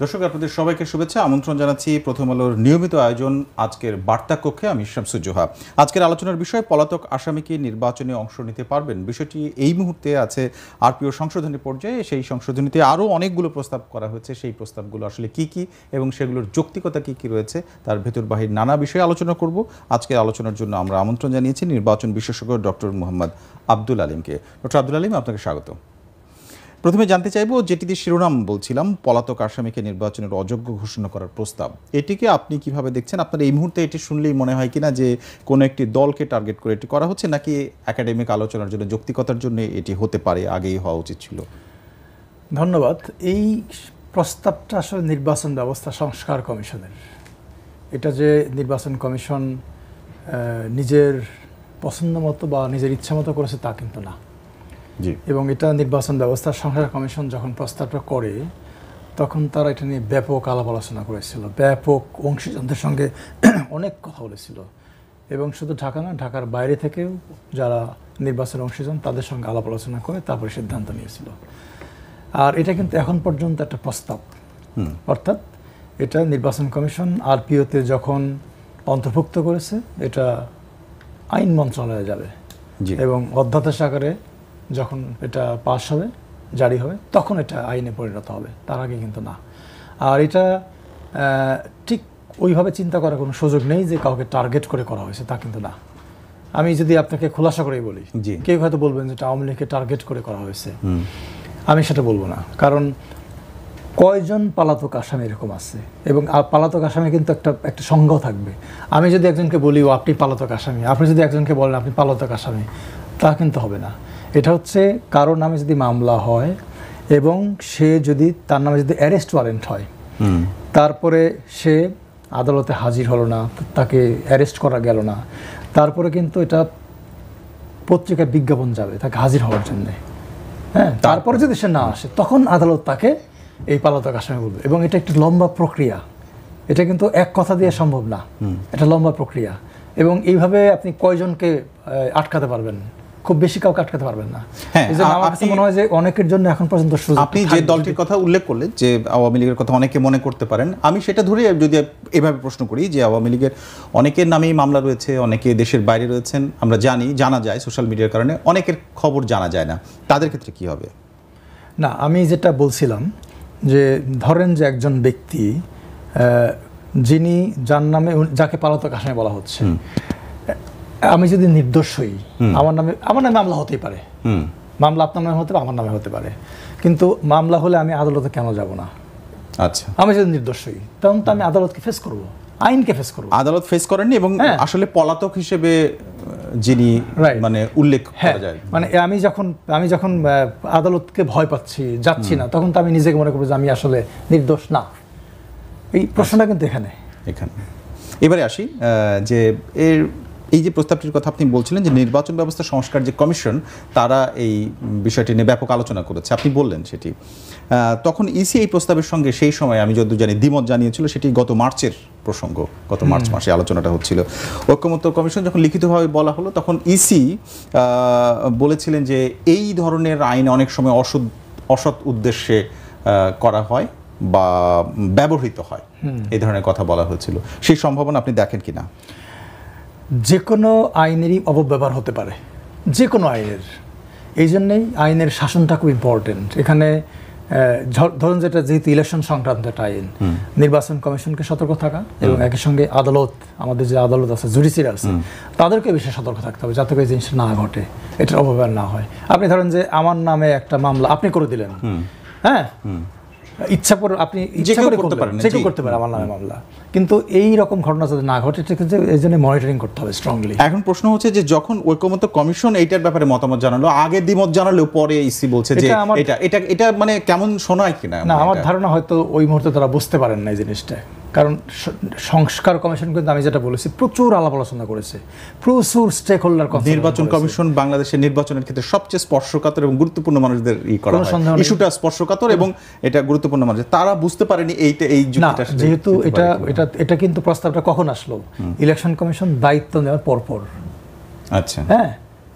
দর্শক আপনাদের সবাইকে শুভেচ্ছা আমন্ত্রণ জানাচ্ছি প্রথম আলোর নিয়মিত আয়োজন আজকের বার্তা কক্ষে। আমি শামসুজ্জোহা। আজকের আলোচনার বিষয় পলাতক আসামি কি নির্বাচনে অংশ নিতে পারবেন। বিষয়টি এই মুহূর্তে আছে আরপিও সংশোধনী পর্যায়ে। সেই সংশোধনীতে আরও অনেকগুলো প্রস্তাব করা হয়েছে। সেই প্রস্তাবগুলো আসলে কি কি এবং সেগুলোর যৌক্তিকতা কি কি রয়েছে তার ভেতর বাহির নানা বিষয়ে আলোচনা করব। আজকের আলোচনার জন্য আমরা আমন্ত্রণ জানিয়েছি নির্বাচন বিশেষজ্ঞ ডক্টর মোহাম্মদ আব্দুল আলিমকে। ডক্টর আব্দুল আলিম, আপনাকে স্বাগত। প্রথমে জানতে চাইব, যেটিতে শিরোনাম বলছিলাম পলাতক আসামিকে নির্বাচনের অযোগ্য ঘোষণা করার প্রস্তাব, এটিকে আপনি কিভাবে দেখছেন? আপনার এই মুহূর্তে এটি শুনলেই মনে হয় কিনা যে কোনো একটি দলকে টার্গেট করে এটি করা হচ্ছে, নাকি একাডেমিক আলোচনার জন্য যৌক্তিকতার জন্য এটি হতে পারে, আগেই হওয়া উচিত ছিল? ধন্যবাদ। এই প্রস্তাবটা আসলে নির্বাচন ব্যবস্থা সংস্কার কমিশনের। এটা যে নির্বাচন কমিশন নিজের পছন্দ মতো বা নিজের ইচ্ছা মতো করেছে তা কিন্তু না। এবং এটা নির্বাচন ব্যবস্থা সংস্কার কমিশন যখন প্রস্তাবটা করে তখন তারা এটা নিয়ে ব্যাপক আলাপ আলোচনা করেছিল, ব্যাপক অংশীজনদের সঙ্গে অনেক কথা বলেছিল, এবং শুধু ঢাকা না, ঢাকার বাইরে থেকেও যারা নির্বাচনের অংশীজন তাদের সঙ্গে আলাপ আলোচনা করে তারপরে সিদ্ধান্ত নিয়েছিল। আর এটা কিন্তু এখন পর্যন্ত একটা প্রস্তাব, অর্থাৎ এটা নির্বাচন কমিশন আরপিওতে যখন অন্তর্ভুক্ত করেছে এটা আইন মন্ত্রণালয়ে যাবে এবং অধ্যাদেশ আকারে যখন এটা পাস হবে, জারি হবে, তখন এটা আইনে পরিণত হবে, তার আগে কিন্তু না। আর এটা ঠিক ওইভাবে চিন্তা করার কোনো সুযোগ নেই যে কাউকে টার্গেট করে করা হয়েছে, তা কিন্তু না। আমি যদি আপনাকে খোলাসা করেই বলি, কেউ হয়তো বলবেন যে এটা আওয়ামী লীগকে টার্গেট করে করা হয়েছে, আমি সেটা বলবো না। কারণ কয়জন পলাতক আসামি এরকম আছে, এবং পলাতক আসামি কিন্তু একটা সংজ্ঞাও থাকবে। আমি যদি একজনকে বলি ও আপনি পলাতক আসামি, আপনি যদি একজনকে বলেন আপনি পলাতক আসামি, তা কিন্তু হবে না। এটা হচ্ছে কারোর নামে যদি মামলা হয় এবং সে যদি তার নামে যদি অ্যারেস্ট ওয়ারেন্ট হয়, তারপরে সে আদালতে হাজির হলো না, তাকে অ্যারেস্ট করা গেল না, তারপরে কিন্তু এটা পত্রিকায় বিজ্ঞাপন যাবে তাকে হাজির হওয়ার জন্যে। হ্যাঁ, তারপরে যদি সে না আসে তখন আদালত তাকে এই পলাতক আসামি বলবে। এবং এটা একটি লম্বা প্রক্রিয়া, এটা কিন্তু এক কথা দিয়ে সম্ভব না, এটা লম্বা প্রক্রিয়া। এবং এইভাবে আপনি কয়জনকে আটকাতে পারবেন? খুব বেশি কাউকে আটকাতে পারবেন না। আমার কাছে মনে হয় যে অনেকের জন্য এখন পর্যন্ত আপনি যে দলটির কথা উল্লেখ করলেন যে আওয়ামী লীগের কথা অনেকে মনে করতে পারেন, আমি সেটা ধরে যদি এভাবে প্রশ্ন করি যে আওয়ামী লীগের অনেকের নামেই মামলা রয়েছে, অনেকে দেশের বাইরে রয়েছেন, আমরা জানা যায় সোশ্যাল মিডিয়ার কারণে, অনেকের খবর জানা যায় না, তাদের ক্ষেত্রে কি হবে? না, আমি যেটা বলছিলাম যে ধরেন যে একজন ব্যক্তি যিনি যার নামে যাকে পলাতক আসামি বলা হচ্ছে, আমি যদি নির্দোষ হই, আমার নামে মামলা হতেই পারে, মামলা আপনার নামে হতে পারে, আমার নামে হতে পারে, কিন্তু মামলা হলে আমি আদালতে কেন যাব না? আচ্ছা, আমি যদি নির্দোষ হই তখন তো আমি আদালতকে ফেস করব, আইনকে ফেস করব। আদালত ফেস করেননি এবং আসলে পলাতক হিসেবে যিনি মানে উল্লেখ করা যায়, মানে আমি যখন আদালতকে ভয় পাচ্ছি, যাচ্ছি না, তখন তো আমি নিজেকে মনে করবো যে আমি আসলে নির্দোষ না। এই প্রশ্নটা কিন্তু এখানে। এবারে আসি যে এই যে প্রস্তাবটির কথা আপনি বলছিলেন যে নির্বাচন ব্যবস্থা সংস্কার যে কমিশন, তারা এই বিষয়টি নিয়ে ব্যাপক আলোচনা করেছে, আপনি বললেন সেটি। তখন ইসি এই প্রস্তাবের সঙ্গে সেই সময় আমি যতদূর জানি দ্বিমত জানিয়েছিল, সেটি গত মার্চের প্রসঙ্গ, গত মার্চ মাসে আলোচনাটা হচ্ছিল। ঐকমত্য কমিশন যখন লিখিতভাবে বলা হলো তখন ইসি বলেছিলেন যে এই ধরনের আইন অনেক সময় অসৎ উদ্দেশ্যে করা হয় বা ব্যবহৃত হয়, এই ধরনের কথা বলা হয়েছিল। সেই সম্ভাবনা আপনি দেখেন কিনা? যে কোনো আইনেরই অপব্যবহার হতে পারে, যে কোনো আইনের। এই জন্যেই আইনের শাসনটা খুব ইম্পর্টেন্ট। এখানে ধরুন যেহেতু ইলেকশন সংক্রান্ত একটা আইন, নির্বাচন কমিশনকে সতর্ক থাকা এবং একই সঙ্গে আদালত, আমাদের যে আদালত আছে, জুডিশিয়ারি আছে, তাদেরকে বেশি সতর্ক থাকতে হবে যাতে করে জিনিসটা না ঘটে, এটার অপব্যবহার না হয়। আপনি ধরেন যে আমার নামে একটা মামলা আপনি করে দিলেন, হ্যাঁ, ইচ্ছা করে আপনি ইচ্ছা করে করতে পারেন, যে কেউ করতে পারে আমার নামে মামলা, কিন্তু এই রকম ঘটনা যাতে না ঘটে কিন্তু এই জন্য মনিটরিং করতে হবে স্ট্রংলি। এখন প্রশ্ন হচ্ছে যে যখন ঐকমত্য কমিশন এইটার ব্যাপারে মতামত জানালো, আগে দ্বিমত জানালেও পরে ইসি বলছে যে এটা মানে কেমন শোনায় কিনা? না, আমার ধারণা হয়তো ওই মুহূর্তে তারা বুঝতে পারেন না এই জিনিসটা। কারণ সংস্কার কমিশন কিন্তু আমি যেটা বলেছি প্রচুর আলাপ আলোচনা করেছে, প্রচুর স্টেক হোল্ডার। নির্বাচন কমিশন বাংলাদেশের নির্বাচনের ক্ষেত্রে সবচেয়ে স্পর্শকাতর এবং গুরুত্বপূর্ণ মানুষদের ইস্যুটা স্পর্শকাতর এবং এটা গুরুত্বপূর্ণ মানুষ, তারা বুঝতে পারেনি এইটা এই যুক্তিটা। যেহেতু এটা কিন্তু প্রস্তাবটা কখন আসলো? ইলেকশন কমিশন দায়িত্ব নেওয়ার পরপর। আচ্ছা, হ্যাঁ,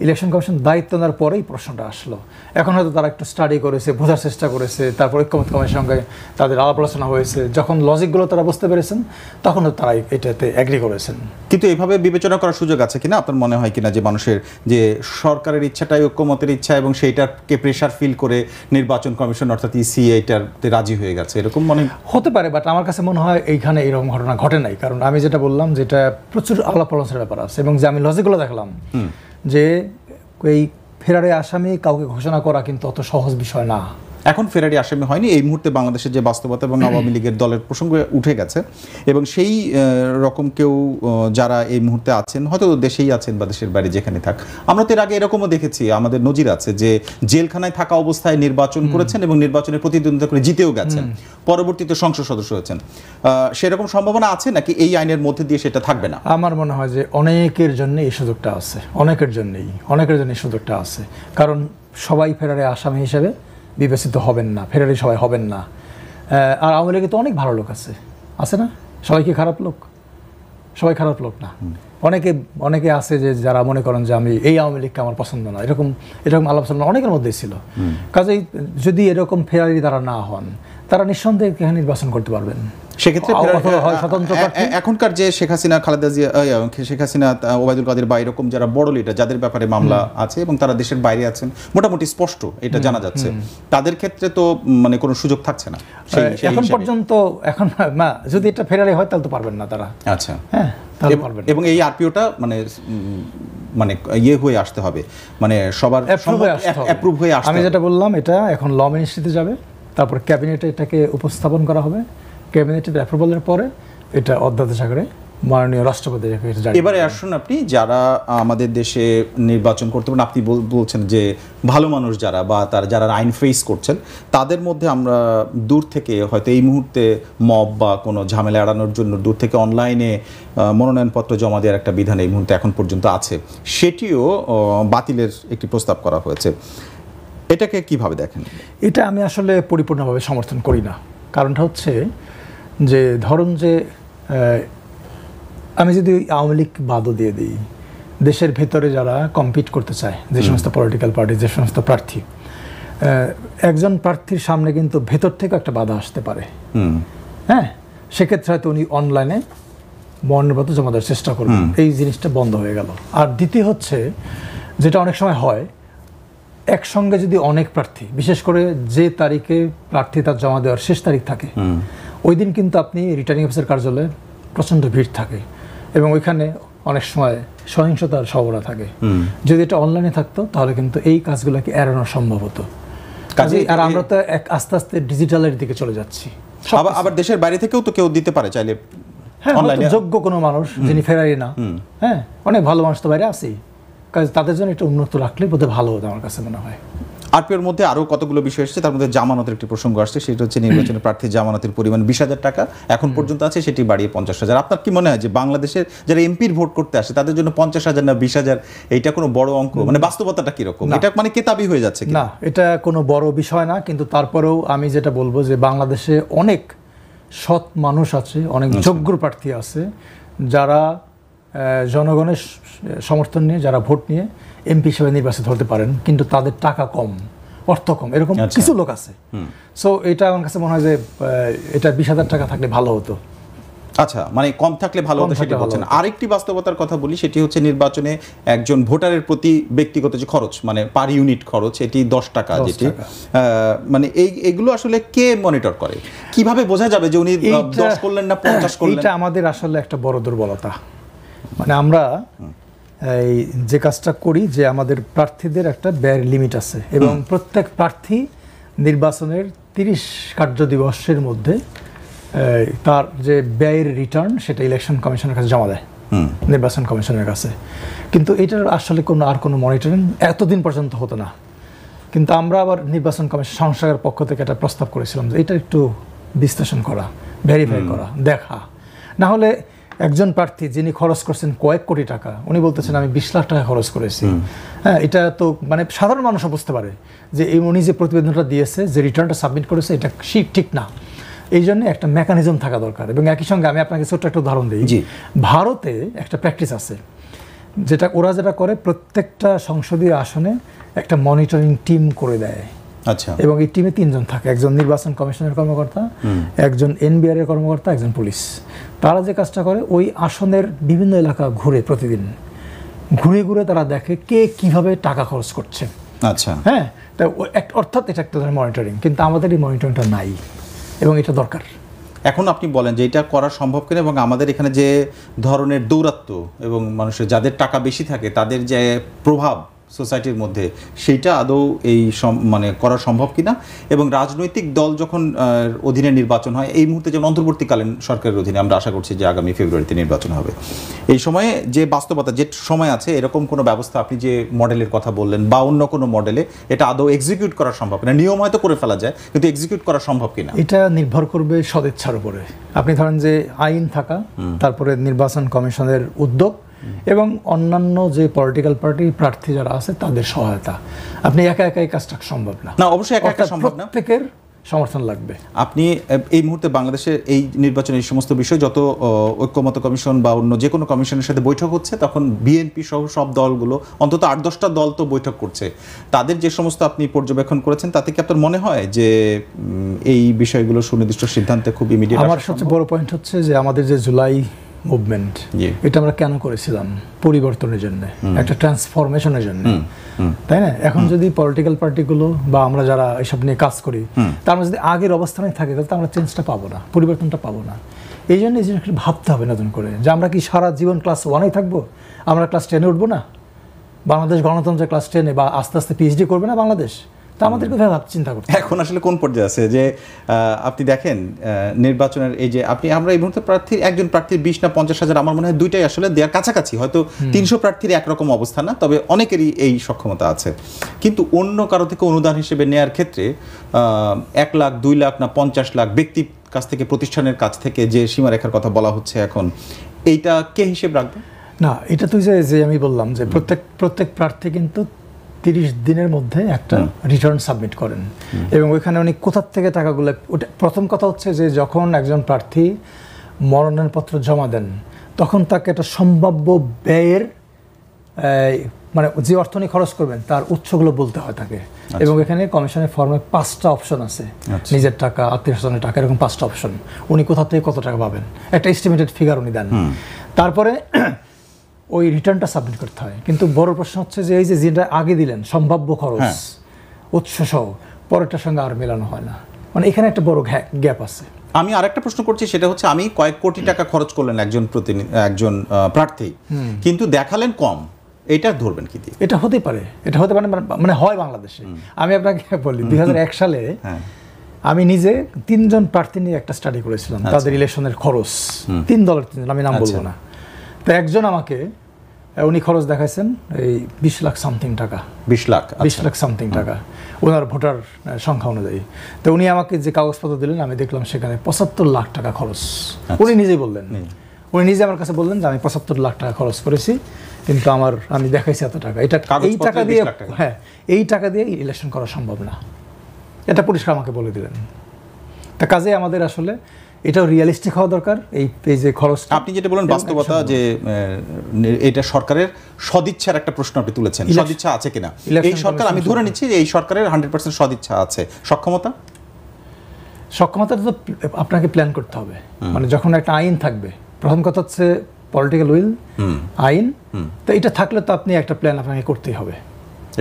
ইলেকশন কমিশন দায়িত্ব নেওয়ার পরেই প্রশ্নটা আসলো। এখন হয়তো তারা একটু স্টাডি করেছে, বোঝার চেষ্টা করেছে, তারপর ঐক্যমত্য কমিশনের সঙ্গে তাদের আলাপ আলোচনা হয়েছে, যখন লজিকগুলো তারা বুঝতে পেরেছেন তখন তারা এটাতে এগ্রি করেছেন। কিন্তু এইভাবে বিবেচনা করার সুযোগ আছে কিনা, আপনার মনে হয় কিনা যে মানুষের যে সরকারের ইচ্ছাটাই ঐক্যমতের ইচ্ছা এবং সেইটাকে প্রেশার ফিল করে নির্বাচন কমিশন অর্থাৎ ইসি এইটাতে রাজি হয়ে গেছে, এরকম মনে হতে পারে? বাট আমার কাছে মনে হয় এইখানে এরকম ঘটনা ঘটে নাই। কারণ আমি যেটা বললাম, যেটা প্রচুর আলাপ আলোচনার ব্যাপার আছে, এবং যে আমি লজিকগুলো দেখলাম যে এই ফেরারে আসামি কাউকে ঘোষণা করা কিন্তু অত সহজ বিষয় না। এখন ফেরারি আসামি হয়নি, এই মুহূর্তে বাংলাদেশের যে বাস্তবতা এবং আওয়ামী লীগের দলের প্রসঙ্গ উঠে গেছে এবং সেই রকম কেউ যারা এই মুহূর্তে আছেন, হয়তো দেশেই আছেন বা দেশের বাইরে যেখানে থাক, আমরা তো এর আগে এরকমও দেখেছি, আমাদের নজির আছে যে জেলখানায় থাকা অবস্থায় নির্বাচন করেছেন এবং নির্বাচনে প্রতিদ্বন্দ্বিতা করে জিতেও গেছেন, পরবর্তীতে সংসদ সদস্য হয়েছেন। সেরকম সম্ভাবনা আছে নাকি এই আইনের মধ্যে দিয়ে সেটা থাকবে না? আমার মনে হয় যে অনেকের জন্য এই সুযোগটা আছে, অনেকের জন্যই সুযোগটা আছে। কারণ সবাই ফেরারে আসামি হিসেবে বিবেচিত হবেন না, ফেরারি সবাই হবেন না। আর আওয়ামী লীগে তো অনেক ভালো লোক আছে না? সবাই কি খারাপ লোক? সবাই খারাপ লোক না। অনেকে আছে যে যারা মনে করেন যে আমি এই আওয়ামী লীগকে আমার পছন্দ না, এরকম আলোচনা অনেকের মধ্যেই ছিল। কাজেই যদি এরকম ফেরারি তারা না হন, তারা নিঃসন্দেহে এখানে নির্বাচন করতে পারবেন। সেক্ষেত্রে এখনকার যে শেখ হাসিনা, খালেদা জিয়া, শেখ হাসিনা, ওবায়দুল কাদের বা এরকম যারা বড় লিডার যাদের ব্যাপারে মামলা আছে এবং তারা দেশের বাইরে আছেন, মোটামুটি স্পষ্ট এটা জানা যাচ্ছে, তাদের ক্ষেত্রে তো মানে কোনো সুযোগ থাকছে না এখন পর্যন্ত। এখন না, যদি এটা ফেরারি হয় তাহলে তো পারবেন না তারা। আচ্ছা, হ্যাঁ, তাহলে পারবেন। এবং এই আরপিওটা মানে ইয়ে হয়ে আসতে হবে, মানে সবার অ্যাপ্রুভ হয়ে আসতে। আমি যেটা বললাম, এটা এখন ল মিনিস্ট্রিতে যাবে, তারপর ক্যাবিনেটে এটাকে উপস্থাপন করা হবে, ক্যাবিনেটের অ্যাপ্রুভালের পরে এটা অধ্যাদেশ আকারে মাননীয় রাষ্ট্রপতি। এবারে আসুন, আপনি যারা আমাদের দেশে নির্বাচন করতে পারেন, আপনি বলছেন যে ভালো মানুষ যারা বা যারা আইন ফেস করছেন, তাদের মধ্যে আমরা দূর থেকে হয়তো এই মুহূর্তে মব বা কোনো ঝামেলা এড়ানোর জন্য দূর থেকে অনলাইনে মনোনয়নপত্র জমা দেওয়ার একটা বিধান এই মুহূর্তে এখন পর্যন্ত আছে, সেটিও বাতিলের একটি প্রস্তাব করা হয়েছে। এটাকে কিভাবে দেখেন? এটা আমি আসলে পরিপূর্ণভাবে সমর্থন করি না। কারণটা হচ্ছে যে ধরুন যে আমি যদি আওয়ামী লীগ বাদও দিয়ে দিই, দেশের ভেতরে যারা কম্পিট করতে চায়, যে সমস্ত পলিটিক্যাল পার্টি, যে সমস্ত প্রার্থী, একজন প্রার্থীর সামনে কিন্তু ভেতর থেকে একটা বাধা আসতে পারে। হ্যাঁ, সেক্ষেত্রে হয়তো উনি অনলাইনে মনোনয়নপত্র জমা দেওয়ার চেষ্টা করবেন, এই জিনিসটা বন্ধ হয়ে গেল। আর দ্বিতীয় হচ্ছে, যেটা অনেক সময় হয়, একসঙ্গে যদি অনেক প্রার্থী, বিশেষ করে যে তারিখে প্রার্থী তার জমা দেওয়ার শেষ তারিখ থাকে, ওই দিন কিন্তু আপনি রিটার্নিং অফিসার কার্যালয়ে প্রচণ্ড ভিড় থাকে এবং ওইখানে অনেক সময় সহিংসতার সম্ভাবনা থাকে। যদি এটা অনলাইনে থাকতো তাহলে কিন্তু এই কাজগুলোকে এড়ানো সম্ভব হতো। আর আমরা তো আস্তে আস্তে ডিজিটালের দিকে চলে যাচ্ছি। আবার দেশের বাইরে থেকেও তো কেউ দিতে পারে চাইলে, হ্যাঁ, যোগ্য কোনো মানুষ যিনি ফেরারি না, হ্যাঁ, অনেক ভালো মানুষ তো বাইরে আছেই, কাজে তাদের জন্য এটা উন্নত রাখলে বোধহয় ভালো হতো আমার কাছে মনে হয়। আরপিওর মধ্যে আরও কতগুলো বিষয় এসেছে, তার মধ্যে জামানতের একটি প্রসঙ্গ আসছে, সেটা হচ্ছে নির্বাচনের প্রার্থীর জামানতের পরিমাণ 20,000 টাকা এখন পর্যন্ত আছে, সেটি বাড়িয়ে 50,000। আপনার কি মনে হয় যে বাংলাদেশের যারা এমপির ভোট করতে আসে তাদের জন্য 50,000 না 20,000 এইটা কোনো বড় অঙ্ক? মানে বাস্তবতাটা কিরকম? এটা মানে কেতাবি হয়ে যাচ্ছে না, এটা কোনো বড় বিষয় না। কিন্তু তারপরেও আমি যেটা বলবো যে বাংলাদেশে অনেক সৎ মানুষ আছে, অনেক যোগ্য প্রার্থী আছে, যারা জনগণের সমর্থন নিয়ে, যারা ভোট নিয়ে এমপি হিসেবে নির্বাচিত হতে পারেন, কিন্তু তাদের টাকা কম, অর্থ কম, এরকম কিছু লোক আছে। সো এটা আমার কাছে মনে হয় যে এটা 20,000 টাকা থাকলে ভালো হতো। আচ্ছা, মানে কম থাকলে ভালো হতো সেটা বলছেন। আরেকটি বাস্তবতার কথা বলি, সেটি হচ্ছে নির্বাচনে একজন ভোটারের প্রতি ব্যক্তিগত যে খরচ, মানে পার ইউনিট খরচ, এটি 10 টাকা, যেটি মানে এগুলো আসলে কে মনিটর করে? কিভাবে বোঝা যাবে যে উনি 10 করলেন না 50 করলেন? এটা আমাদের আসলে একটা বড় দুর্বলতা। মানে আমরা এই যে কাজটা করি, যে আমাদের প্রার্থীদের একটা ব্যয়ের লিমিট আছে এবং প্রত্যেক প্রার্থী নির্বাচনের 30 কার্য দিবসের মধ্যে তার যে ব্যয়ের রিটার্ন সেটা ইলেকশন কমিশনের কাছে জমা দেয়, নির্বাচন কমিশনের কাছে। কিন্তু এটার আসলে কোনো মনিটরিং এতদিন পর্যন্ত হতো না। কিন্তু আমরা আবার নির্বাচন কমিশন সংস্কারের পক্ষ থেকে একটা প্রস্তাব করেছিলাম যে এটা একটু বিশ্লেষণ করা, ভেরিফাই করা, দেখা। না হলে একজন প্রার্থী যিনি খরচ করছেন কয়েক কোটি টাকা, উনি বলতেছেন আমি 20 লাখ টাকা খরচ করেছি, হ্যাঁ, এটা তো মানে সাধারণ মানুষও বুঝতে পারে যে উনি যে প্রতিবেদনটা দিয়েছে, যে রিটার্নটা সাবমিট করেছে, এটা ঠিক না। এই জন্য একটা মেকানিজম থাকা দরকার। এবং একই সঙ্গে আমি আপনাকে ছোট্ট একটা উদাহরণ দিই। ভারতে একটা প্র্যাকটিস আছে, ওরা যেটা করে প্রত্যেকটা সংসদীয় আসনে একটা মনিটরিং টিম করে দেয়। আচ্ছা। এবং এই টিমে 3 জন থাকে, একজন নির্বাচন কমিশনের কর্মকর্তা, একজন এনবিআর এর কর্মকর্তা, একজন পুলিশ। তারা যে কাজটা করে ওই আসনের বিভিন্ন এলাকা ঘুরে প্রতিদিন ঘুরে ঘুরে তারা দেখে কে কিভাবে টাকা খরচ করছে। আচ্ছা। হ্যাঁ, তা অর্থাৎ এটা একটা ধরনের মনিটরিং, কিন্তু আমাদের এই মনিটরিংটা নাই এবং এটা দরকার। এখন আপনি বলেন যে এটা করা সম্ভব কিনা, এবং আমাদের এখানে যে ধরনের দৌরাত্ম্য এবং মানুষের যাদের টাকা বেশি থাকে তাদের যে প্রভাব সোসাইটির মধ্যে, সেইটা আদৌ এই মানে করা সম্ভব কিনা, এবং রাজনৈতিক দল যখন অধীনে নির্বাচন হয়, এই মুহূর্তে যেমন অন্তর্বর্তীকালীন সরকারের অধীনে আমরা আশা করছি যে আগামী ফেব্রুয়ারিতে নির্বাচন হবে, এই সময়ে যে বাস্তবতা যে সময় আছে, এরকম কোনো ব্যবস্থা আপনি যে মডেলের কথা বললেন বা অন্য কোনো মডেলে এটা আদৌ এক্সিকিউট করা সম্ভব কিনা? নিয়ম হয়তো করে ফেলা যায়, কিন্তু এক্সিকিউট করা সম্ভব কিনা এটা নির্ভর করবে সদিচ্ছার উপরে। আপনি ধরেন যে আইন থাকা, তারপরে নির্বাচন কমিশনের উদ্যোগ এবং অন্যান্য যে পলিটিক্যাল পার্টি প্রার্থী যারা আছে তাদের সহায়তা। আপনি একা একা এই কাজটা সম্ভব না। অবশ্যই একা একা সম্ভব না, প্রত্যেকের সমর্থন লাগবে। আপনি এই মুহূর্তে বাংলাদেশের এই নির্বাচনের এই সমস্ত বিষয় যত ঐক্যমত্য কমিশন বা অন্য যে কোনো কমিশনের সাথে বৈঠক হচ্ছে, তখন বিএনপি সহ সব দলগুলো অন্তত 8-10টা দল তো বৈঠক করছে। তাদের যে সমস্ত আপনি পর্যবেক্ষণ করেছেন, তাতে কি আপনার মনে হয় যে এই বিষয়গুলো সুনির্দিষ্ট সিদ্ধান্তে খুব ইমিডিয়েট? আমার সবচেয়ে বড় পয়েন্ট হচ্ছে যে আমাদের যে জুলাই মুভমেন্ট, এটা আমরা কেন করেছিলাম? পরিবর্তনের জন্য, একটা ট্রান্সফরমেশনের জন্য, তাই না? এখন যদি পলিটিক্যাল পার্টিগুলো বা আমরা যারা এসব নিয়ে কাজ করি, তার যদি আগের অবস্থানে থাকে, তাহলে আমরা চেঞ্জটা পাবো না, পরিবর্তনটা পাবো না। এই জন্য ভাবতে হবে নতুন করে যে আমরা কি সারা জীবন ক্লাস 1-এই থাকবো? আমরা ক্লাস 10-এ উঠবো না? বাংলাদেশ গণতন্ত্রের ক্লাস 10-এ বা আস্তে আস্তে পিএইচডি করবে না বাংলাদেশ? তা আমাদেরকে চিন্তা করতে এখন আসলে কোন পর্যায়ে আছে যে আপনি দেখেন নির্বাচনের এই যে আমরা এই মুহূর্তে একজন প্রার্থীর 20 না 50 হাজার, আমার মনে হয় দুইটাই আসলে দেওয়ার কাছাকাছি। হয়তো 300 প্রার্থীর একরকম অবস্থা না, তবে অনেকেরই এই সক্ষমতা আছে। কিন্তু অন্য কারো থেকে অনুদান হিসেবে নেয়ার ক্ষেত্রে 1 লাখ, 2 লাখ না 50 লাখ ব্যক্তির কাছ থেকে, প্রতিষ্ঠানের কাছ থেকে যে সীমারেখার কথা বলা হচ্ছে এখন, এইটা কে হিসেব রাখবে? না, এটা তুই যে আমি বললাম যে প্রত্যেক প্রার্থী কিন্তু 30 দিনের মধ্যে একটা রিটার্ন সাবমিট করেন, এবং ওইখানে উনি কোথার থেকে টাকাগুলো, ওটা প্রথম কথা হচ্ছে যে যখন একজন প্রার্থী মনোনয়নপত্র জমা দেন, তখন তাকে একটা সম্ভাব্য ব্যয়ের মানে যে অর্থ উনি খরচ করবেন তার উৎসগুলো বলতে হয় তাকে। এবং এখানে কমিশনের ফর্মে 5টা অপশন আছে, নিজের টাকা, আত্মীয়-স্বজনের টাকা, এরকম 5টা অপশন। উনি কোথা থেকে কত টাকা পাবেন একটা এস্টিমেটেড ফিগার উনি দেন, তারপরে ওই রিটার্নটা সাবমিট করতে হয়। কিন্তু বড় প্রশ্ন হচ্ছে যে এই যে যেটা আগে দিলেন সম্ভাব্য খরচ উৎসসহ, পরেরটার সঙ্গে আর মেলানো হয় না, মানে এখানে একটা বড় গ্যাপ আছে। আমি আরেকটা প্রশ্ন করছি, সেটা হচ্ছে আমি কয়েক কোটি টাকা খরচ করলেন একজন প্রার্থী, কিন্তু দেখালেন কম, এটা ধরবেন কি দিয়ে? এটা হতে পারে মানে হয় বাংলাদেশে। আমি আপনাকে বলি 2001 সালে আমি নিজে 3 জন প্রার্থী নিয়ে একটা স্টাডি করেছিলাম, তাদের ইলেকশনের খরচ 3 দলের 3 জন, আমি নাম বলবো না। তো একজন আমাকে উনি খরচ দেখাইছেন এই 20 লাখ সামথিং টাকা, 20 লাখ সামথিং টাকা ওনার ভোটার সংখ্যা অনুযায়ী। তো উনি আমাকে যে কাগজপত্র দিলেন, আমি দেখলাম সেখানে 75 লাখ টাকা খরচ। উনি নিজেই বললেন, উনি নিজে আমার কাছে বললেন যে আমি 75 লাখ টাকা খরচ করেছি, কিন্তু আমি দেখাইছি এত টাকা। এই টাকা দিয়ে, হ্যাঁ, এই টাকা দিয়ে ইলেকশন করা সম্ভব না, এটা পরিষ্কার আমাকে বলে দিলেন। তা কাজে আমাদের আসলে এটাও রিয়েলিস্টিক হওয়া দরকার। এই যে খরচ আপনি যেটা বলেন বাস্তবতা, যে এটা সরকারের সদিচ্ছার একটা প্রশ্ন আপনি তুলেছেন, সদিচ্ছা আছে কিনা এই সরকার? আমি ধরে নিচ্ছি যে এই সরকারের 100% সদিচ্ছা আছে। সক্ষমতা তো আপনাকে প্ল্যান করতে হবে। মানে যখন একটা আইন থাকবে, প্রথম কথা হচ্ছে পলিটিক্যাল উইল, আইন, তো এটা থাকলে তো আপনি একটা প্ল্যান আপনাকে করতেই হবে।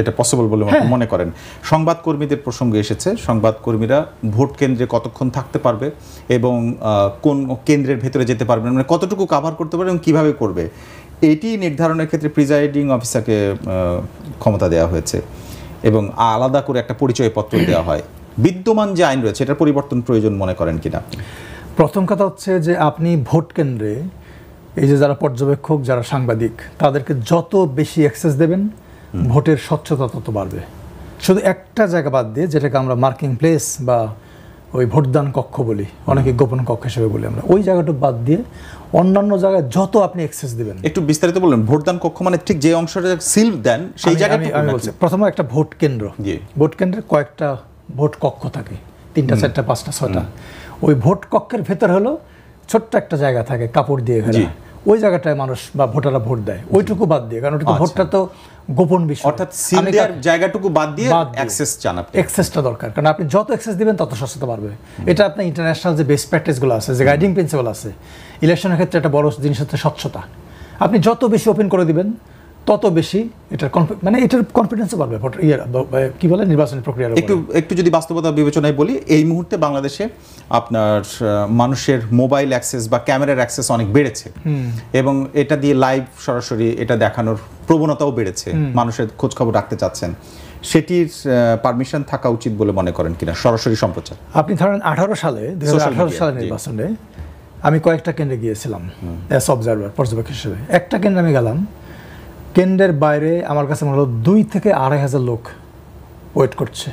এটা পসিবল বলে মনে করেন? সংবাদকর্মীদের প্রসঙ্গে এসেছে, সংবাদকর্মীরা ভোট কেন্দ্রে কতক্ষণ থাকতে পারবে এবং কোন কেন্দ্রের ভেতরে যেতে পারবে, মানে কতটুকু কাভার করতে পারবে এবং কিভাবে করবে, এটি নির্ধারণের ক্ষেত্রে প্রিজাইডিং অফিসারকে ক্ষমতা দেওয়া হয়েছে এবং আলাদা করে একটা পরিচয়পত্র দেওয়া হয়। বিদ্যমান যে আইন রয়েছে, এটার পরিবর্তন প্রয়োজন মনে করেন কিনা? প্রথম কথা হচ্ছে যে আপনি ভোট কেন্দ্রে এই যে যারা পর্যবেক্ষক, যারা সাংবাদিক, তাদেরকে যত বেশি অ্যাক্সেস দেবেন, ভোটের স্বচ্ছতা তত বাড়বে। শুধু একটা জায়গা বাদ দিয়ে, যেটাকে আমরা মার্কিং প্লেস বা ওই ভোটদান কক্ষ বলি, অনেকে গোপন কক্ষ হিসেবে বলি আমরা, ওই জায়গাটা বাদ দিয়ে অন্যান্য জায়গায় যত আপনি অ্যাক্সেস দেবেন। একটু বিস্তারিত বলবেন, ভোটদান কক্ষ মানে ঠিক যে অংশটা সিল দেন সেই জায়গাটা? আমি বলছি, প্রথমে একটা ভোট কেন্দ্র, ভোট কেন্দ্রে কয়েকটা ভোট কক্ষ থাকে, 3টা 4টা 5টা 6টা। ওই ভোট কক্ষের ভেতর হলো ছোট্ট একটা জায়গা থাকে কাপড় দিয়ে ঘেরা, ওই জায়গাটায় মানুষ বা ভোটাররা ভোট দেয়, ওইটুকু বাদ দিয়ে, কারণ ওটা তো ভোটটা তো গোপন বিষয়, অর্থাৎ সিল দেওয়ার জায়গাটুকু বাদ দিয়ে অ্যাক্সেস চান আপনি। অ্যাক্সেসটা দরকার, কারণ আপনি যত অ্যাক্সেস দিবেন তত স্বচ্ছতা বাড়বে। এটা আপনার ইন্টারন্যাশনাল যে বেস্ট প্র্যাকটিসগুলো আছে, যে গাইডিং প্রিন্সিপাল আছে, ইলেকশনের ক্ষেত্রে একটা বড় জিনিস হচ্ছে স্বচ্ছতা। আপনি যত বেশি ওপেন করে দিবেন তত বেশি এটার মানে এটার কনফিডেন্সও বাড়বে ভোটার কি বলে নির্বাচনী প্রক্রিয়ার। একটু যদি বাস্তবতা বিবেচনায় বলি, এই মুহূর্তে বাংলাদেশে আপনার মানুষের মোবাইল অ্যাক্সেস বা ক্যামেরার অ্যাক্সেস অনেক বেড়েছে, এবং এটা দিয়ে লাইভ সরাসরি এটা দেখানোর প্রবণতাও বেড়েছে, মানুষের খোঁজ খবর রাখতে চাচ্ছেন, সেটির পারমিশন থাকা উচিত বলে মনে করেন কিনা সরাসরি সম্প্রচার? আপনি ধরেন 2018 সালে নির্বাচনে আমি কয়েকটা কেন্দ্রে গিয়েছিলাম অ্যাজ অবজারভার, পর্যবেক্ষক হিসেবে। একটা কেন্দ্রে আমি গেলাম, কেন্দ্রের বাইরে আমার কাছে মনে হলো 2 থেকে 2,500 লোক ওয়েট করছে।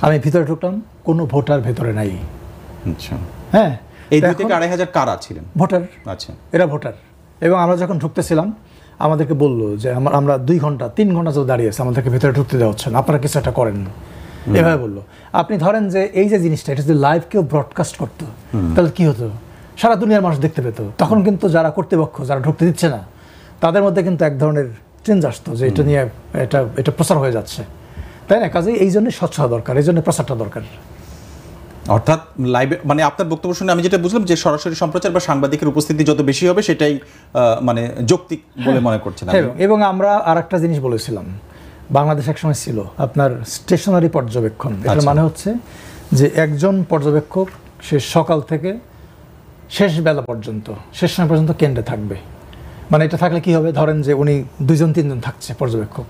আমি ভিতরে ঢুকলাম, কোনো ভোটার ভেতরে নাই। হ্যাঁ, এই 2 থেকে 2,500 কারা ছিলেন? ভোটার। আচ্ছা, এরা ভোটার। এবং আমরা যখন ঢুকতেছিলাম আমাদেরকে বললো যে আমরা 2 ঘন্টা 3 ঘন্টা তো দাঁড়িয়ে আছে, আমাদেরকে ভেতরে ঢুকতে দেওয়া হচ্ছে না, আপনারা কিছু একটা করেন। এভাবে বললো। আপনি ধরেন যে এই যে জিনিসটা, এটা যদি লাইভ কেউ ব্রডকাস্ট করতো তাহলে কি হতো? সারা দুনিয়ার মানুষ দেখতে পেত। তখন কিন্তু যারা কর্তৃপক্ষ, যারা ঢুকতে দিচ্ছে না, তাদের মধ্যে কিন্তু এক ধরনের চেঞ্জ আসতো যে এটা নিয়ে এটা প্রচার হয়ে যাচ্ছে, তাই না? কাজে এই জন্য স্বচ্ছতা দরকার, এই জন্য প্রচারটা দরকার। অর্থাৎ লাইভে, মানে আপনার বক্তব্য শুনে আমি যেটা বুঝলাম যে সরাসরি সম্প্রচার বা সাংবাদিকের উপস্থিতি যত বেশি হবে সেটাই মানে যৌক্তিক বলে মনে করছেন। এবং আমরা আরেকটা জিনিস বলেছিলাম, বাংলাদেশ একসময় ছিল আপনার স্টেশনারি পর্যবেক্ষণ। এটার মানে হচ্ছে যে একজন পর্যবেক্ষক সে সকাল থেকে শেষ বেলা পর্যন্ত, শেষ সময় পর্যন্ত কেন্দ্রে থাকবে। মানে এটা থাকলে কি হবে, ধরেন যে উনি 2-3 জন থাকছে পর্যবেক্ষক,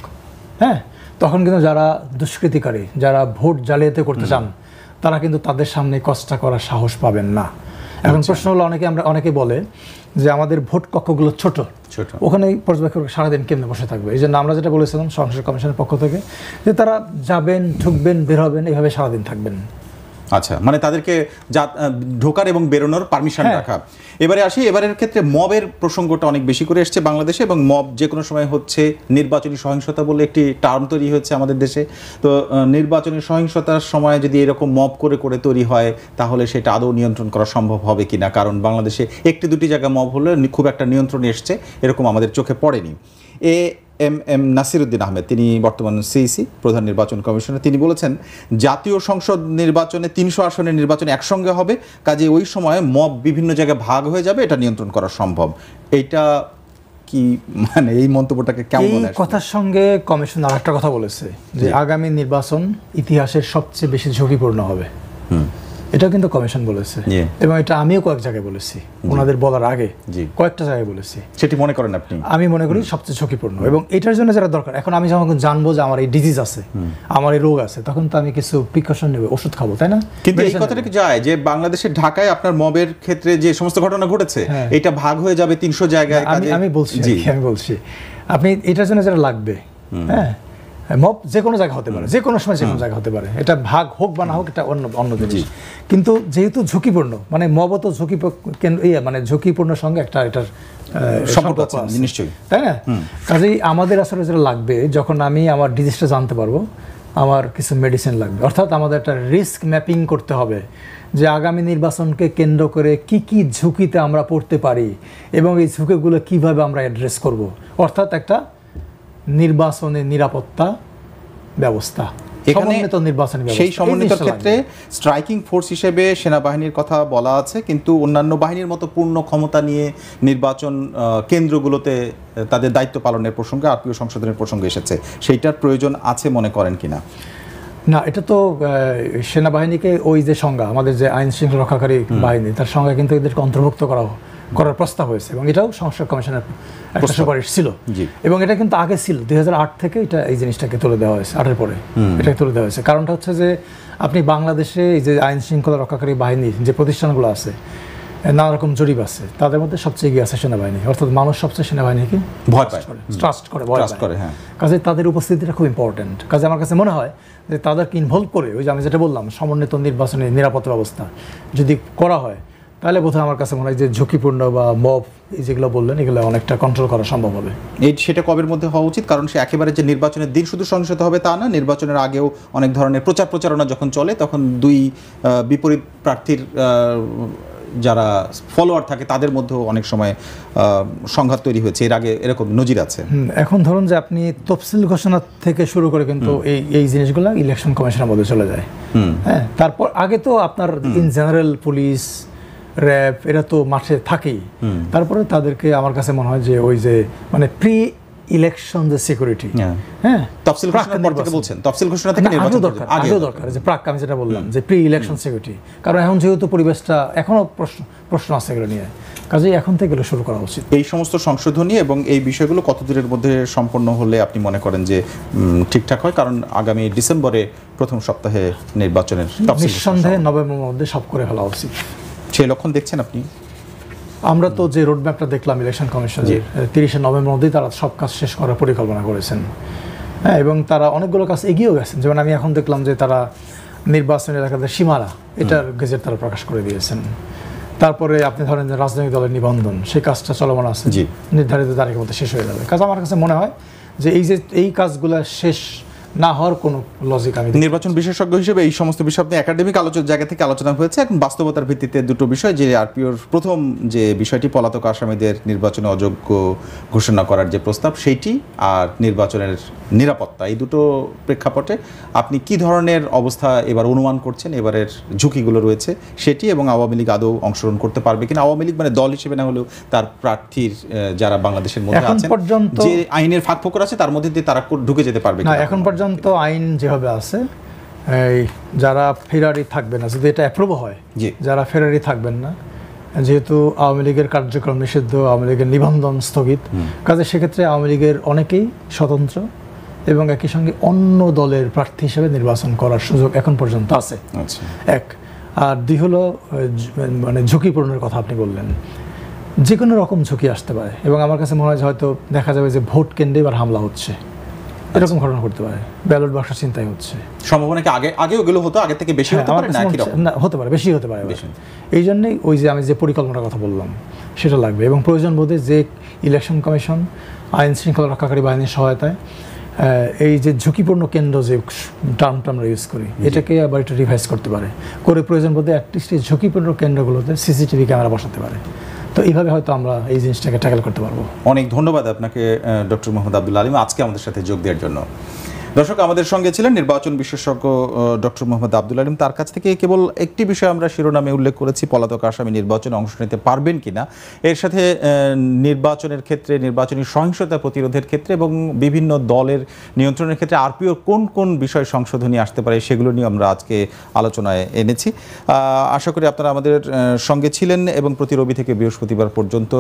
হ্যাঁ, তখন কিন্তু যারা দুষ্কৃতিকারী, যারা ভোট জালিয়াতি করতে চান, তারা কিন্তু তাদের সামনে কষ্টা করার সাহস পাবেন না। এখন প্রশ্ন হলো, অনেকে বলে যে আমাদের ভোট কক্ষগুলো ছোট, ওখানে পর্যবেক্ষক সারাদিন কেন্দ্রে বসে থাকবে। এই জন্য আমরা যেটা বলেছিলাম সংসদ কমিশনের পক্ষ থেকে, যে তারা যাবেন, ঢুকবেন, বের হবেন, এইভাবে সারাদিন থাকবেন। আচ্ছা, মানে তাদেরকে ঢোকার এবং বেরোনোর পারমিশন রাখা। এবারে আসি, এবারের ক্ষেত্রে মবের প্রসঙ্গটা অনেক বেশি করে এসছে বাংলাদেশে, এবং মব যে কোনো সময় হচ্ছে নির্বাচনী সহিংসতা বলে একটি টার্ম তৈরি হয়েছে আমাদের দেশে। তো নির্বাচনী সহিংসতার সময় যদি এরকম মব করে তৈরি হয়, তাহলে সেটা আদৌ নিয়ন্ত্রণ করা সম্ভব হবে কিনা? কারণ বাংলাদেশে 1-2টি জায়গায় মব হলে খুব একটা নিয়ন্ত্রণে এসছে, এরকম আমাদের চোখে পড়েনি। এম নাসিরউদ্দিন আহমেদ, তিনি বর্তমান সিইসি, প্রধান নির্বাচন কমিশনার, তিনি বলেছেন জাতীয় সংসদ নির্বাচনে 300 আসনের নির্বাচন একসঙ্গে হবে, কাজে ওই সময় মব বিভিন্ন জায়গায় ভাগ হয়ে যাবে, এটা নিয়ন্ত্রণ করা সম্ভব। এইটা কি, মানে এই মন্তব্যটাকে কেমন মনে হয়? এই কথার সঙ্গে কমিশন আরেকটা কথা বলেছে যে আগামী নির্বাচন ইতিহাসের সবচেয়ে বেশি ঝুঁকিপূর্ণ হবে। এটাও কিন্তু কমিশন বলেছে, এবং এটা আমিও কয়েক জায়গায় বলেছি, ওনাদের বলার আগে কয়েকটা জায়গায় বলেছি। সেটি মনে করেন আপনি? আমি মনে করি সবচেয়ে ঝুঁকিপূর্ণ, এবং এটার জন্য যারা দরকার, এখন আমি যখন জানবো যে আমার এই ডিজিজ আছে, আমার এই রোগ আছে, তখন তো আমি কিছু প্রিকশন নেব, ওষুধ খাবো, তাই না? কিন্তু এই কথাটা কি যায় যে বাংলাদেশের ঢাকায় আপনার মবের ক্ষেত্রে যে সমস্ত ঘটনা ঘটেছে, এটা ভাগ হয়ে যাবে 300 জায়গায়? আমি বলছি আপনি এটার জন্য যারা লাগবে, হ্যাঁ, মব যে কোনো জায়গা হতে পারে, যে কোনো সময় যে কোনো জায়গা হতে পারে, এটা ভাগ হোক বা না হোক, এটা অন্য জিনিস। কিন্তু যেহেতু ঝুঁকিপূর্ণ, মানে মবও তো মানে ঝুঁকিপূর্ণ সঙ্গে একটা এটার সম্পর্ক আছে নিশ্চয়ই, তাই না? কাজেই আমাদের আসলে যেটা লাগবে, যখন আমি আমার ডিজিজটা জানতে পারবো, আমার কিছু মেডিসিন লাগবে। অর্থাৎ আমাদের একটা রিস্ক ম্যাপিং করতে হবে, যে আগামী নির্বাচনকে কেন্দ্র করে কি কি ঝুঁকিতে আমরা পড়তে পারি, এবং এই ঝুঁকিগুলো কিভাবে আমরা অ্যাড্রেস করব। অর্থাৎ একটা নির্বাচনে নিরাপত্তা ব্যবস্থা, সেই সমন্বিত ক্ষেত্রে স্ট্রাইকিং ফোর্স হিসেবে সেনাবাহিনীর কথা বলা আছে, কিন্তু অন্যান্য বাহিনীর মতো পূর্ণ ক্ষমতা নিয়ে নির্বাচন কেন্দ্রগুলোতে তাদের দায়িত্ব পালনের প্রসঙ্গে আরপিও সংশোধনের প্রসঙ্গ এসেছে, সেইটার প্রয়োজন আছে মনে করেন কিনা? না, এটা তো সেনাবাহিনীকে ওই যে সংজ্ঞা, আমাদের যে আইন শৃঙ্খলা রক্ষাকারী বাহিনী, তার সংজ্ঞা কিন্তু এদেরকে অন্তর্ভুক্ত করার প্রস্তাব হয়েছে, এবং এটাও সংসদ কমিশনের একটা সুপারিশ ছিল, এবং এটা কিন্তু আগে ছিল 2008 থেকে এটা এই জিনিসটাকে তুলে দেওয়া হয়েছে, 8-এর পরে এটাকে তুলে দেওয়া হয়েছে। কারণটা হচ্ছে যে আপনি বাংলাদেশে এই যে আইন শৃঙ্খলা রক্ষাকারী বাহিনীর যে প্রতিষ্ঠানগুলো আছে, নানা রকম জরিপ আছে, তাদের মধ্যে সবচেয়ে এগিয়ে আছে সেনাবাহিনী। অর্থাৎ মানুষ সবচেয়ে সেনাবাহিনীকে ভয় পায়, ট্রাস্ট করে। কাজে তাদের উপস্থিতিটা খুব ইম্পর্টেন্ট। কাজে আমার কাছে মনে হয় যে তাদেরকে ইনভলভ করে, ওই যে আমি যেটা বললাম, সমন্বিত নির্বাচনী নিরাপত্তা ব্যবস্থা যদি করা হয়, তাহলে বোধহয় আমার কাছে মনে হয় যে ঝুঁকিপূর্ণ বা মব যেগুলো বললেন, এগুলো অনেকটা কন্ট্রোল করা সম্ভব হবে। সেটা কবের মধ্যে হওয়া উচিত? কারণ সে একেবারে যে নির্বাচনের দিন শুধু সহিংসতা হবে তা না, নির্বাচনের আগেও অনেক ধরনের প্রচারণা যখন চলে, তখন দুই বিপরীত প্রার্থীর যারা ফলোয়ার থাকে তাদের মধ্যেও অনেক সময় সংঘাত তৈরি হয়েছে, এর আগে এরকম নজির আছে। এখন ধরুন যে আপনি তফসিল ঘোষণা থেকে শুরু করে কিন্তু এই জিনিসগুলো ইলেকশন কমিশনের মধ্যে চলে যায়। হ্যাঁ, তারপর আগে তো আপনার ইন জেনারেল পুলিশ, র্যাব এরা তো মাঠে থাকেই, তারপরে তাদেরকে আমার কাছে মনে হয় যে ওই যে মানে প্রি ইলেকশন যে সিকিউরিটি, হ্যাঁ তফসিল ঘোষণার পর থেকে বলছেন, তফসিল ঘোষণা থেকে নির্বাচন আগেও দরকার, যে প্রাক আমি যেটা বললাম যে প্রি ইলেকশন সিকিউরিটি, কারণ এখন যেহেতু পরিবেশটা এখনো প্রশ্ন আছে এগুলো নিয়ে, কাজেই এখন থেকে এগুলো শুরু করা উচিত। এই সমস্ত সংশোধনী এবং এই বিষয়গুলো কত দিনের মধ্যে সম্পন্ন হলে আপনি মনে করেন যে ঠিকঠাক হয়? কারণ আগামী ডিসেম্বরে প্রথম সপ্তাহে নির্বাচনের নিঃসন্দেহে নভেম্বরের মধ্যে সব করে ফেলা উচিত, সেই লক্ষণ দেখছেন আপনি? আমরা তো যে রোডম্যাপটা দেখলাম ইলেকশন কমিশনের 30 নভেম্বর মধ্যেই তারা সব কাজ শেষ করার পরিকল্পনা করেছেন। হ্যাঁ, এবং তারা অনেকগুলো কাজ এগিয়েও গেছেন। যেমন আমি এখন দেখলাম যে তারা নির্বাচনী এলাকাদের সীমানা এটার গেজেট তারা প্রকাশ করে দিয়েছেন। তারপরে আপনি ধরেন যে রাজনৈতিক দলের নিবন্ধন, সেই কাজটা চলমান আছে, নির্ধারিত তারিখের মধ্যে শেষ হয়ে যাবে। কাজ আমার কাছে মনে হয় যে এই কাজগুলো শেষ না হওয়ার কোনো লজিক আমি। নির্বাচন বিশেষজ্ঞ হিসেবে এই সমস্ত বিষয় আপনি একাডেমিক জায়গা থেকে আলোচনা হয়েছে, এখন বাস্তবতার ভিত্তিতে দুটো বিষয়, যে আরপিওর প্রথম যে বিষয়টি পলাতক আসামিদের নির্বাচনে অযোগ্য ঘোষণা করার যে প্রস্তাব সেইটি, আর নির্বাচনের নিরাপত্তা, এই দুটো প্রেক্ষাপটে আপনি কি ধরনের অবস্থা এবার অনুমান করছেন, এবারের ঝুঁকিগুলো রয়েছে সেটি, এবং আওয়ামী লীগ আদৌ অংশগ্রহণ করতে পারবে কিনা? আওয়ামী লীগ মানে দল হিসেবে না হলেও তার প্রার্থীর যারা বাংলাদেশের মধ্যে আছেন, যে আইনের ফাঁকফোকর আছে তার মধ্যে দিয়ে তারা ঢুকে যেতে পারবে কিনা? এখন পর্যন্ত আইন যেভাবে আছে, এই যারা ফেরারি থাকবে না, যদি এটা অ্যাপ্রুভ হয়, যারা ফেরারি থাকবেন না, যেহেতু আওয়ামী লীগের কার্যক্রম নিষিদ্ধ, আওয়ামী লীগের নিবন্ধন স্থগিত, কাজে সেক্ষেত্রে আওয়ামী লীগের অনেকেই স্বতন্ত্র এবং একই সঙ্গে অন্য দলের প্রার্থী হিসেবে নির্বাচন করার সুযোগ এখন পর্যন্ত আছে। এক, আর দুই হলো মানে ঝুঁকিপূর্ণের কথা আপনি বললেন, যে কোনো রকম ঝুঁকি আসতে পারে, এবং আমার কাছে মনে হয় হয়তো দেখা যাবে যে ভোট কেন্দ্রে এবার হামলা হচ্ছে, এরকম ঘটনা করতে পারে, ব্যালট বাক্স চিন্তাই হচ্ছে। সম্ভাবনা কি আগেও এগুলো হতো, আগে থেকে বেশি হতে পারে? না, হতে পারে, বেশি হতে পারে। এই জন্যই ওই যে আমি যে পরিকল্পনার কথা বললাম সেটা লাগবে, এবং প্রয়োজন বোধে যে ইলেকশন কমিশন আইন শৃঙ্খলা রক্ষাকারী বাহিনীর সহায়তায় এই যে ঝুঁকিপূর্ণ কেন্দ্র যে টার্মটা আমরা ইউজ করি, এটাকে আবার একটু রিভাইজ করতে পারে, করে প্রয়োজন বোধে অ্যাটলিস্ট এই ঝুঁকিপূর্ণ কেন্দ্রগুলোতে সিসিটিভি ক্যামেরা বসাতে পারে। তো এইভাবে হয়তো আমরা এই জিনিসটাকে ট্যাকেল করতে পারবো। অনেক ধন্যবাদ আপনাকে ডক্টর মোহাম্মদ আব্দুল আলিম আজকে আমাদের সাথে যোগ দেওয়ার জন্য। দর্শক, আমাদের সঙ্গে ছিলেন নির্বাচন বিশেষজ্ঞ ডক্টর মোহাম্মদ আব্দুল আলিম। তার কাছ থেকে কেবল একটি বিষয় আমরা শিরোনামে উল্লেখ করেছি, পলাতক আসামি নির্বাচনে অংশ নিতে পারবেন কিনা, এর সাথে নির্বাচনের ক্ষেত্রে, নির্বাচনী সহিংসতা প্রতিরোধের ক্ষেত্রে এবং বিভিন্ন দলের নিয়ন্ত্রণের ক্ষেত্রে আরপিওর কোন কোন বিষয় সংশোধনী আসতে পারে সেগুলো নিয়ে আমরা আজকে আলোচনায় এনেছি। আশা করি আপনারা আমাদের সঙ্গে ছিলেন, এবং প্রতি রবি থেকে বৃহস্পতিবার পর্যন্ত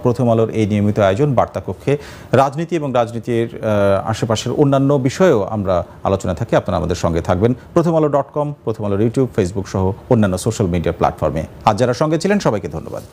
প্রথম আলোর এই নিয়মিত আয়োজন বার্তা কক্ষে রাজনীতি এবং রাজনীতির আশেপাশের অন্যান্য বিষয়েও আমরা আলোচনা থাকি। আপনারা আমাদের সঙ্গে থাকবেন প্রথমআলো.com, প্রথম আলোর ইউটিউব, ফেসবুক সহ অন্যান্য সোশ্যাল মিডিয়া প্ল্যাটফর্মে। আজ যারা সঙ্গে ছিলেন সবাইকে ধন্যবাদ।